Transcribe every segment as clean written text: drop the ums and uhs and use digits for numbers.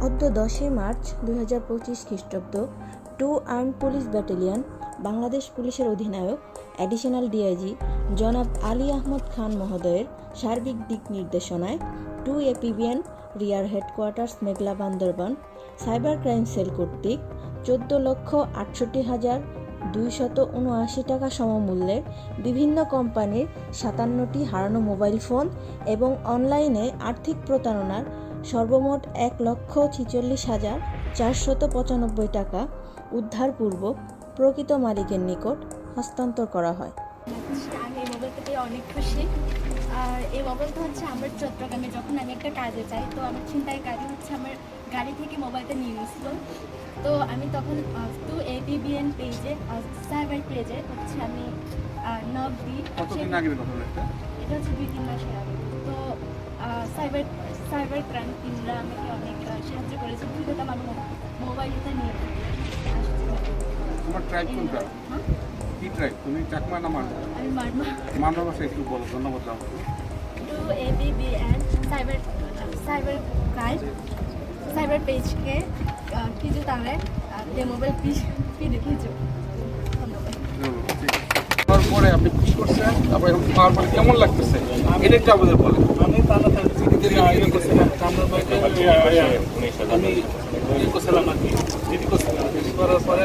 সদ্য 10 মার্চ 2025 খ্রিস্টাব্দ 2 armed police battalion Bangladesh পুলিশের অধিনায়ক অ্যাডিশনাল ডিআইজি জনাব আলী আহমদ খান মহোদয়ের সার্বিক দিক নির্দেশনায় 2 APBN রিয়ার হেডকোয়ার্টার্স মেঘলা বান্দরবান সাইবার ক্রাইম সেল কর্তৃক 14,68,279 টাকা সমমূল্যের বিভিন্ন কোম্পানির 57টি হারানো মোবাইল ফোন এবং অনলাইনে আর্থিক প্রতারণার সর্বমোট 1,46,495 টাকা উদ্ধারপূর্বক প্রকৃত মালিকের নিকট হস্তান্তর করা হয়। আমি এই মোবাইলটা পেয়ে অনেক খুশি। আর এই মোবাইলটা হচ্ছে আমার চট্টগ্রামে যখন আমি একটা কাজে যাই, তো আমার ছিনতাইকারী হচ্ছে আমার গাড়ি থেকে মোবাইলটা নিয়ে নিয়েছিল। তো আমি তখন 2 APBN পেজে সাইবার পেজে হচ্ছে আমি নক দিই। এটা হচ্ছে 2-3 মাসের আগে। তো সাইবার ক্রাইম টিমরা আমাকে অনেক সাহায্য করেছে। বিগত আমার মোবাইলটা নিয়ে তোমার ট্রাইব কোনটা? কি ট্রাইব? তুমি চাকমা না মারমা? আমি মারমা। মারমা ভাষা একটু বলো, ধন্যবাদ দাও। 2 APBN সাইবার পেজকে কিছু তাহলে মোবাইল পিডে কিছু তারপরে আপনি কি করছেন, তারপরে এখন পাওয়ার পরে কেমন লাগতেছে এটা একটু আমাদের বলেন। আমি তারা জিডিদের আয়োজন করছিলাম, কামরার বাইকে আমি করছিলাম আর কি, জিডি করছিলাম। জিডি করার পরে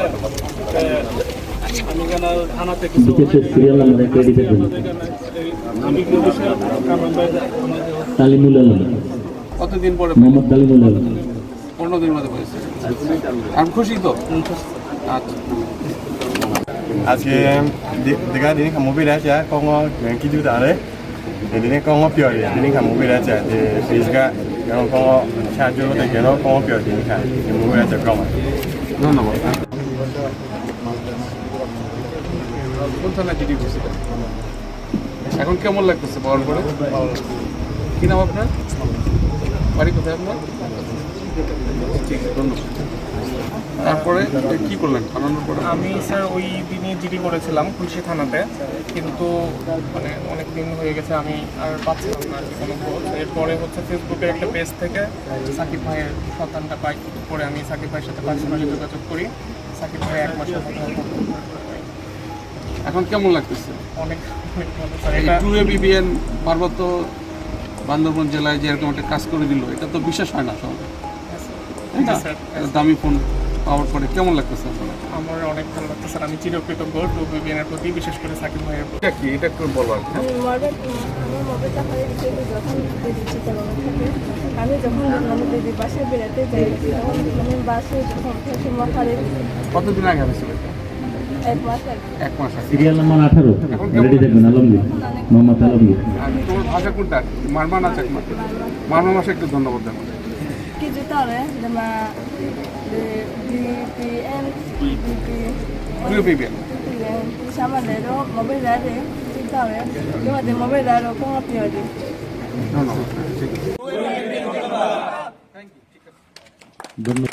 আমি কেন থানাতে কিছু আমি কামরার বাইরে কতদিন পরে? 15 দিন মধ্যে পেয়েছে। আমি খুশি তো। আচ্ছা, 아직 내가 니네가 모빌하자 공어 기주도 안 해. 니네 공어 뼈리. 니네가 모빌하자. 네 페이지가 여러 공어 샤주로 되 여러 공어 뼈리. 니네가 모빌하자 공어. ধন্যবাদ। কোন থানা জিডি করছিল? এখন কেমন লাগতেছে পাওয়ার পরে? কি নাম আপনার? বাড়ি কোথায় আপনার? ঠিক আছে, ধন্যবাদ। তারপরে কি করলেন থানানোর পরে? আমি স্যার ওই দিনই জিডি করেছিলাম খুলশি থানাতে, কিন্তু মানে অনেক দিন হয়ে গেছে আমি আর পাচ্ছিলাম না আর কি কোনো খোঁজ। এরপরে হচ্ছে ফেসবুকের একটা পেজ থেকে সাকিব ভাইয়ের সন্তানটা পাই করে আমি সাকিব ভাইয়ের সাথে পার্সোনালি যোগাযোগ করি। সাকিব ভাই 1 মাসের মধ্যে এখন কেমন লাগতেছে? অনেক অনেক ভালো স্যার। এই এটা 2 APBN পার্বত্য বান্দরবান জেলায় যে এরকম একটা কাজ করে দিল, এটা তো বিশ্বাস হয় না সবাই। স্যার দামি ফোন পাওয়ার পরে কেমন লাগতেছে আপনার? আমার অনেক ভালো লাগছে স্যার। আমি চিরকৃতজ্ঞ 2 APBN এর প্রতি, বিশেষ করে সাকিব ভাইয়ের প্রতি। এটা কি, এটা একটু বলো আর কি। আমার মোবাইলটা হারিয়ে গেছে যখন দিচ্ছি চালানো থাকে। আমি যখন আমার দিদির বাসায় বেড়াতে যাই, তখন আমি বাসে যখন সময় হারিয়ে কতদিন আগে হয়েছিল এটা? 1 মাস আগে। 1 মাস আগে। সিরিয়াল নাম্বার 18 এখন রেডি থাকবেন। আলমগীর, মোহাম্মদ আলমগীর। আর তোমার ভাষা কোনটা? মারমা না চাকমা? মারমা ভাষা একটু ধন্যবাদ দেবো। কিছু তাহলে BPN আমাদেরও মোবাইল আরে চিন্তা হবে তোমাদের মোবাইল আরও কোনো প্রিয় ধন্যবাদ। ধন্যবাদ।